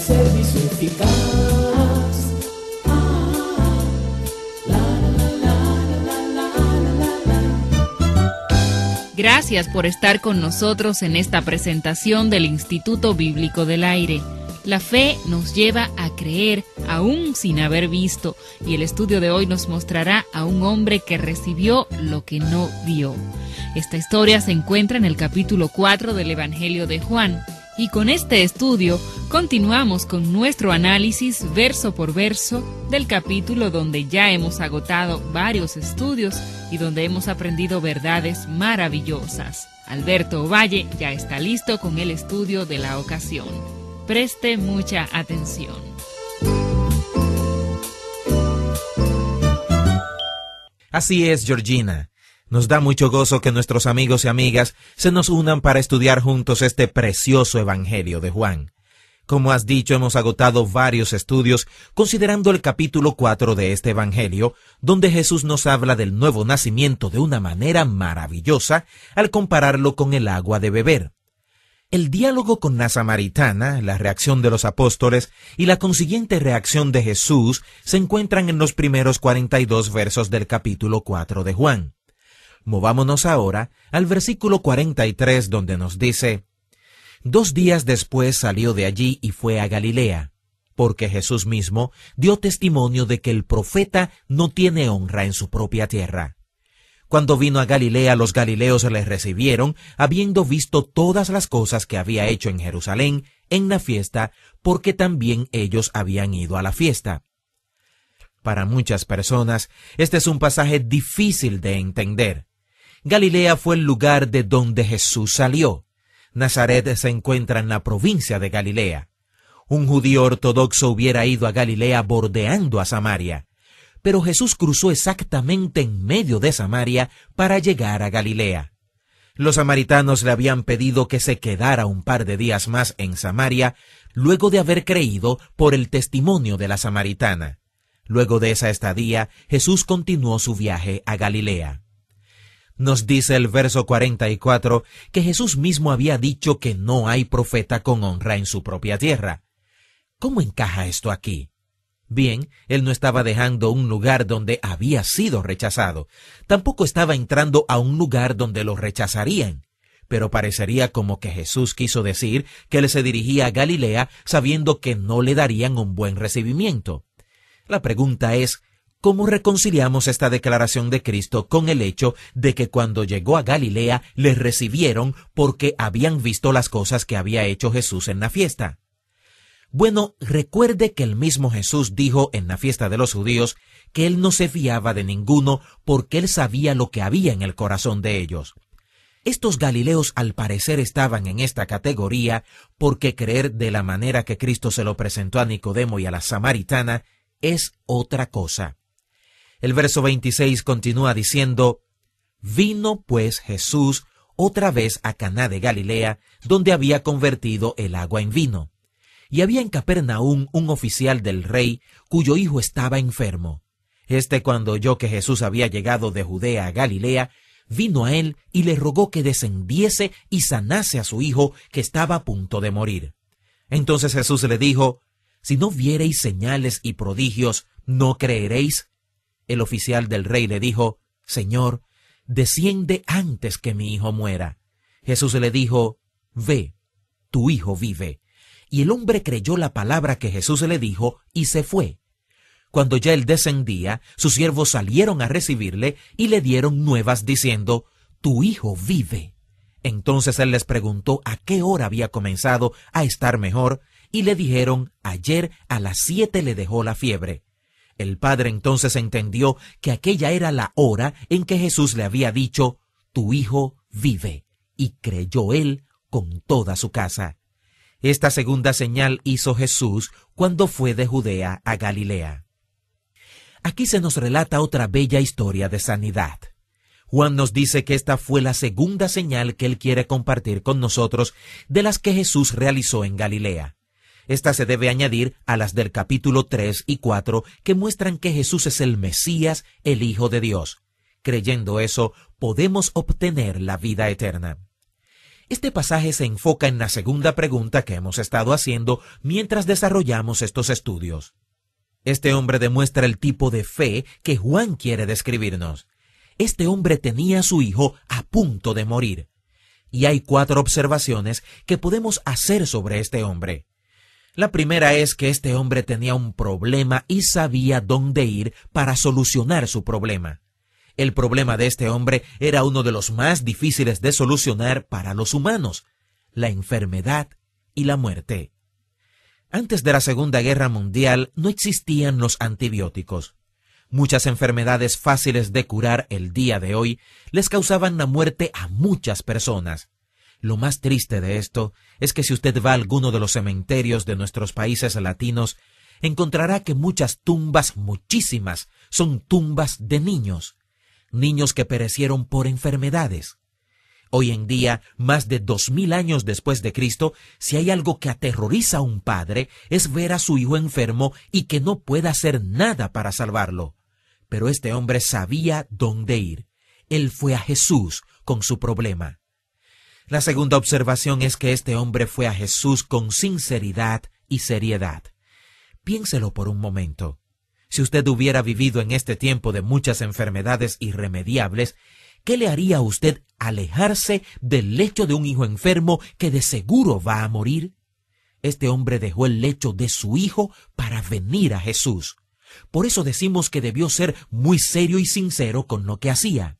servicio eficaz. Gracias por estar con nosotros en esta presentación del Instituto Bíblico del Aire. La fe nos lleva a creer aún sin haber visto, y el estudio de hoy nos mostrará a un hombre que recibió lo que no vio. Esta historia se encuentra en el capítulo 4 del Evangelio de Juan, y con este estudio continuamos con nuestro análisis verso por verso del capítulo donde ya hemos agotado varios estudios y donde hemos aprendido verdades maravillosas. Alberto Ovalle ya está listo con el estudio de la ocasión. Preste mucha atención. Así es, Georgina. Nos da mucho gozo que nuestros amigos y amigas se nos unan para estudiar juntos este precioso Evangelio de Juan. Como has dicho, hemos agotado varios estudios considerando el capítulo 4 de este Evangelio, donde Jesús nos habla del nuevo nacimiento de una manera maravillosa al compararlo con el agua de beber. El diálogo con la samaritana, la reacción de los apóstoles y la consiguiente reacción de Jesús se encuentran en los primeros 42 versos del capítulo 4 de Juan. Movámonos ahora al versículo 43, donde nos dice: 2 días después salió de allí y fue a Galilea, porque Jesús mismo dio testimonio de que el profeta no tiene honra en su propia tierra. Cuando vino a Galilea, los galileos le recibieron, habiendo visto todas las cosas que había hecho en Jerusalén en la fiesta, porque también ellos habían ido a la fiesta. Para muchas personas, este es un pasaje difícil de entender. Galilea fue el lugar de donde Jesús salió. Nazaret se encuentra en la provincia de Galilea. Un judío ortodoxo hubiera ido a Galilea bordeando a Samaria. Pero Jesús cruzó exactamente en medio de Samaria para llegar a Galilea. Los samaritanos le habían pedido que se quedara un par de días más en Samaria, luego de haber creído por el testimonio de la samaritana. Luego de esa estadía, Jesús continuó su viaje a Galilea. Nos dice el verso 44 que Jesús mismo había dicho que no hay profeta con honra en su propia tierra. ¿Cómo encaja esto aquí? Bien, él no estaba dejando un lugar donde había sido rechazado. Tampoco estaba entrando a un lugar donde lo rechazarían. Pero parecería como que Jesús quiso decir que él se dirigía a Galilea sabiendo que no le darían un buen recibimiento. La pregunta es, ¿cómo reconciliamos esta declaración de Cristo con el hecho de que cuando llegó a Galilea le recibieron porque habían visto las cosas que había hecho Jesús en la fiesta? Bueno, recuerde que el mismo Jesús dijo en la fiesta de los judíos que él no se fiaba de ninguno porque él sabía lo que había en el corazón de ellos. Estos galileos al parecer estaban en esta categoría porque creer de la manera que Cristo se lo presentó a Nicodemo y a la samaritana es otra cosa. El verso 26 continúa diciendo: vino pues Jesús otra vez a Caná de Galilea, donde había convertido el agua en vino. Y había en Capernaum un oficial del rey, cuyo hijo estaba enfermo. Cuando oyó que Jesús había llegado de Judea a Galilea, vino a él y le rogó que descendiese y sanase a su hijo, que estaba a punto de morir. Entonces Jesús le dijo: si no viereis señales y prodigios, ¿no creeréis? El oficial del rey le dijo: Señor, desciende antes que mi hijo muera. Jesús le dijo: ve, tu hijo vive. Y el hombre creyó la palabra que Jesús le dijo y se fue. Cuando ya él descendía, sus siervos salieron a recibirle y le dieron nuevas diciendo: tu hijo vive. Entonces él les preguntó a qué hora había comenzado a estar mejor, y le dijeron: ayer a las 7 le dejó la fiebre. El padre entonces entendió que aquella era la hora en que Jesús le había dicho: tu hijo vive, y creyó él con toda su casa. Esta segunda señal hizo Jesús cuando fue de Judea a Galilea. Aquí se nos relata otra bella historia de sanidad. Juan nos dice que esta fue la segunda señal que él quiere compartir con nosotros de las que Jesús realizó en Galilea. Esta se debe añadir a las del capítulo 3 y 4 que muestran que Jesús es el Mesías, el Hijo de Dios. Creyendo eso, podemos obtener la vida eterna. Este pasaje se enfoca en la segunda pregunta que hemos estado haciendo mientras desarrollamos estos estudios. Este hombre demuestra el tipo de fe que Juan quiere describirnos. Este hombre tenía a su hijo a punto de morir. Y hay 4 observaciones que podemos hacer sobre este hombre. La primera es que este hombre tenía un problema y sabía dónde ir para solucionar su problema. El problema de este hombre era uno de los más difíciles de solucionar para los humanos: la enfermedad y la muerte. Antes de la Segunda Guerra Mundial no existían los antibióticos. Muchas enfermedades fáciles de curar el día de hoy les causaban la muerte a muchas personas. Lo más triste de esto es que si usted va a alguno de los cementerios de nuestros países latinos, encontrará que muchas tumbas, muchísimas, son tumbas de niños. Niños que perecieron por enfermedades. Hoy en día, más de 2000 años después de Cristo, si hay algo que aterroriza a un padre, es ver a su hijo enfermo y que no pueda hacer nada para salvarlo. Pero este hombre sabía dónde ir. Él fue a Jesús con su problema. La segunda observación es que este hombre fue a Jesús con sinceridad y seriedad. Piénselo por un momento. Si usted hubiera vivido en este tiempo de muchas enfermedades irremediables, ¿qué le haría a usted alejarse del lecho de un hijo enfermo que de seguro va a morir? Este hombre dejó el lecho de su hijo para venir a Jesús. Por eso decimos que debió ser muy serio y sincero con lo que hacía.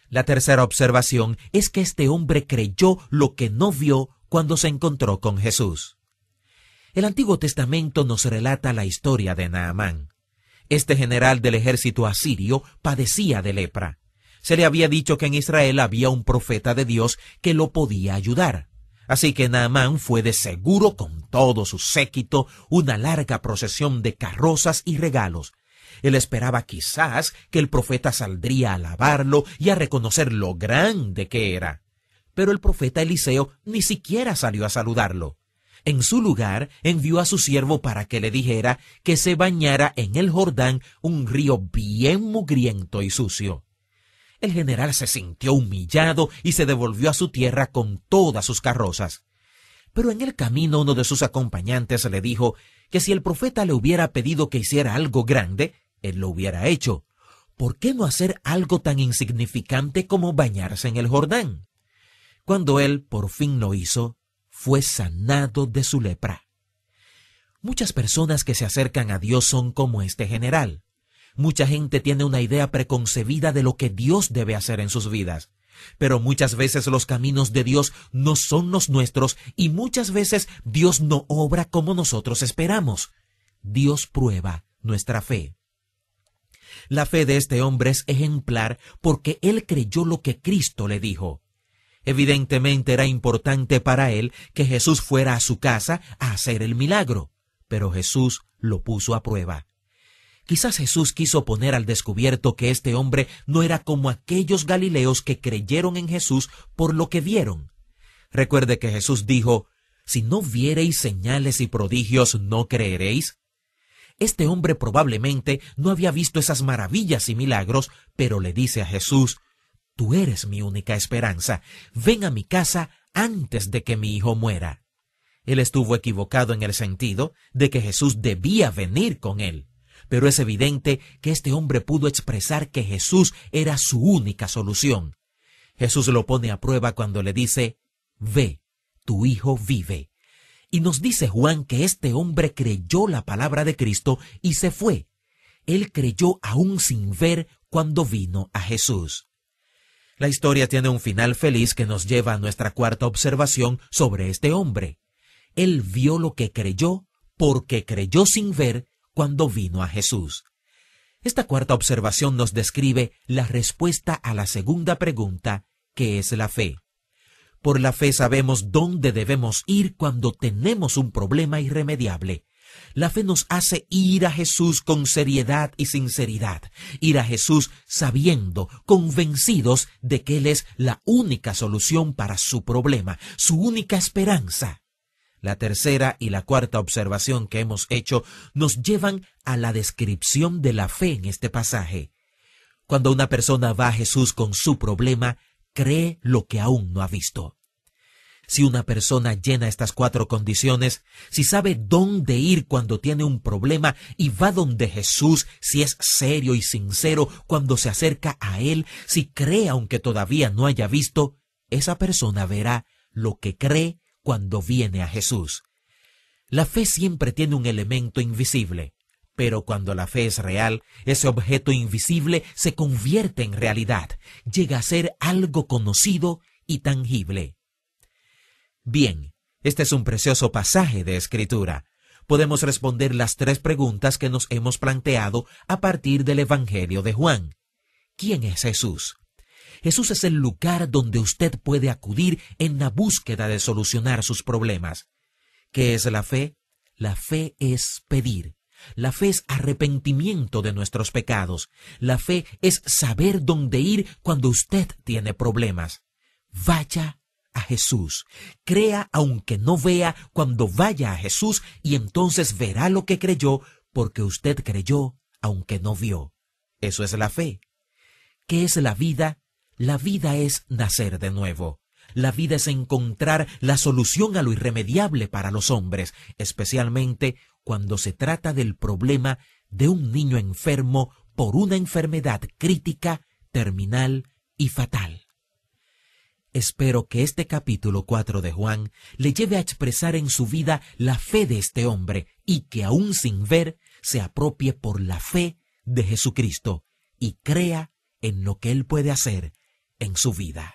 La tercera observación es que este hombre creyó lo que no vio cuando se encontró con Jesús. El Antiguo Testamento nos relata la historia de Naamán. Este general del ejército asirio padecía de lepra. Se le había dicho que en Israel había un profeta de Dios que lo podía ayudar. Así que Naamán fue de seguro con todo su séquito, una larga procesión de carrozas y regalos. Él esperaba quizás que el profeta saldría a alabarlo y a reconocer lo grande que era. Pero el profeta Eliseo ni siquiera salió a saludarlo. En su lugar, envió a su siervo para que le dijera que se bañara en el Jordán, un río bien mugriento y sucio. El general se sintió humillado y se devolvió a su tierra con todas sus carrozas. Pero en el camino uno de sus acompañantes le dijo que si el profeta le hubiera pedido que hiciera algo grande, él lo hubiera hecho. ¿Por qué no hacer algo tan insignificante como bañarse en el Jordán? Cuando él por fin lo hizo, fue sanado de su lepra. Muchas personas que se acercan a Dios son como este general. Mucha gente tiene una idea preconcebida de lo que Dios debe hacer en sus vidas. Pero muchas veces los caminos de Dios no son los nuestros y muchas veces Dios no obra como nosotros esperamos. Dios prueba nuestra fe. La fe de este hombre es ejemplar porque él creyó lo que Cristo le dijo. Evidentemente era importante para él que Jesús fuera a su casa a hacer el milagro, pero Jesús lo puso a prueba. Quizás Jesús quiso poner al descubierto que este hombre no era como aquellos galileos que creyeron en Jesús por lo que vieron. Recuerde que Jesús dijo, «Si no viereis señales y prodigios, ¿no creeréis?» Este hombre probablemente no había visto esas maravillas y milagros, pero le dice a Jesús, «Tú eres mi única esperanza. Ven a mi casa antes de que mi hijo muera». Él estuvo equivocado en el sentido de que Jesús debía venir con él. Pero es evidente que este hombre pudo expresar que Jesús era su única solución. Jesús lo pone a prueba cuando le dice, «Ve, tu hijo vive». Y nos dice Juan que este hombre creyó la palabra de Cristo y se fue. Él creyó aún sin ver cuando vino a Jesús. La historia tiene un final feliz que nos lleva a nuestra cuarta observación sobre este hombre. Él vio lo que creyó porque creyó sin ver cuando vino a Jesús. Esta cuarta observación nos describe la respuesta a la segunda pregunta, que es la fe. Por la fe sabemos dónde debemos ir cuando tenemos un problema irremediable. La fe nos hace ir a Jesús con seriedad y sinceridad, ir a Jesús sabiendo, convencidos de que Él es la única solución para su problema, su única esperanza. La tercera y la cuarta observación que hemos hecho nos llevan a la descripción de la fe en este pasaje. Cuando una persona va a Jesús con su problema, cree lo que aún no ha visto. Si una persona llena estas 4 condiciones, si sabe dónde ir cuando tiene un problema y va donde Jesús, si es serio y sincero cuando se acerca a Él, si cree aunque todavía no haya visto, esa persona verá lo que cree cuando viene a Jesús. La fe siempre tiene un elemento invisible, pero cuando la fe es real, ese objeto invisible se convierte en realidad, llega a ser algo conocido y tangible. Bien, este es un precioso pasaje de Escritura. Podemos responder las 3 preguntas que nos hemos planteado a partir del Evangelio de Juan. ¿Quién es Jesús? Jesús es el lugar donde usted puede acudir en la búsqueda de solucionar sus problemas. ¿Qué es la fe? La fe es pedir. La fe es arrepentimiento de nuestros pecados. La fe es saber dónde ir cuando usted tiene problemas. Vaya a Jesús. Crea aunque no vea cuando vaya a Jesús y entonces verá lo que creyó porque usted creyó aunque no vio. Eso es la fe. ¿Qué es la vida? La vida es nacer de nuevo. La vida es encontrar la solución a lo irremediable para los hombres, especialmente cuando se trata del problema de un niño enfermo por una enfermedad crítica, terminal y fatal. Espero que este capítulo 4 de Juan le lleve a expresar en su vida la fe de este hombre y que aún sin ver se apropie por la fe de Jesucristo y crea en lo que Él puede hacer en su vida.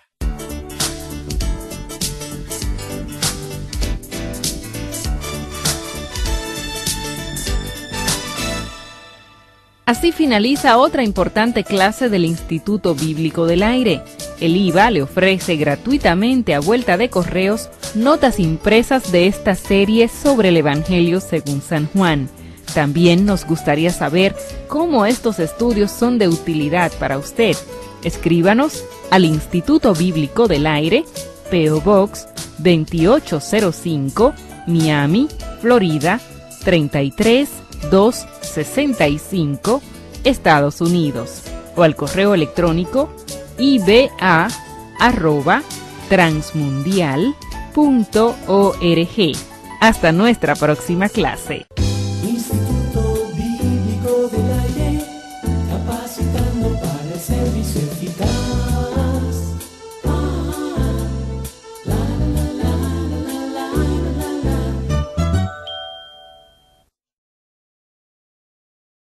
Así finaliza otra importante clase del Instituto Bíblico del Aire. El IVA le ofrece gratuitamente a vuelta de correos notas impresas de esta serie sobre el Evangelio según San Juan. También nos gustaría saber cómo estos estudios son de utilidad para usted. Escríbanos al Instituto Bíblico del Aire, P.O. Box 2805, Miami, Florida 33265, Estados Unidos, o al correo electrónico iba@transmundial.org. Hasta nuestra próxima clase. Instituto Bíblico del Aire, capacitando para el servicio eficaz.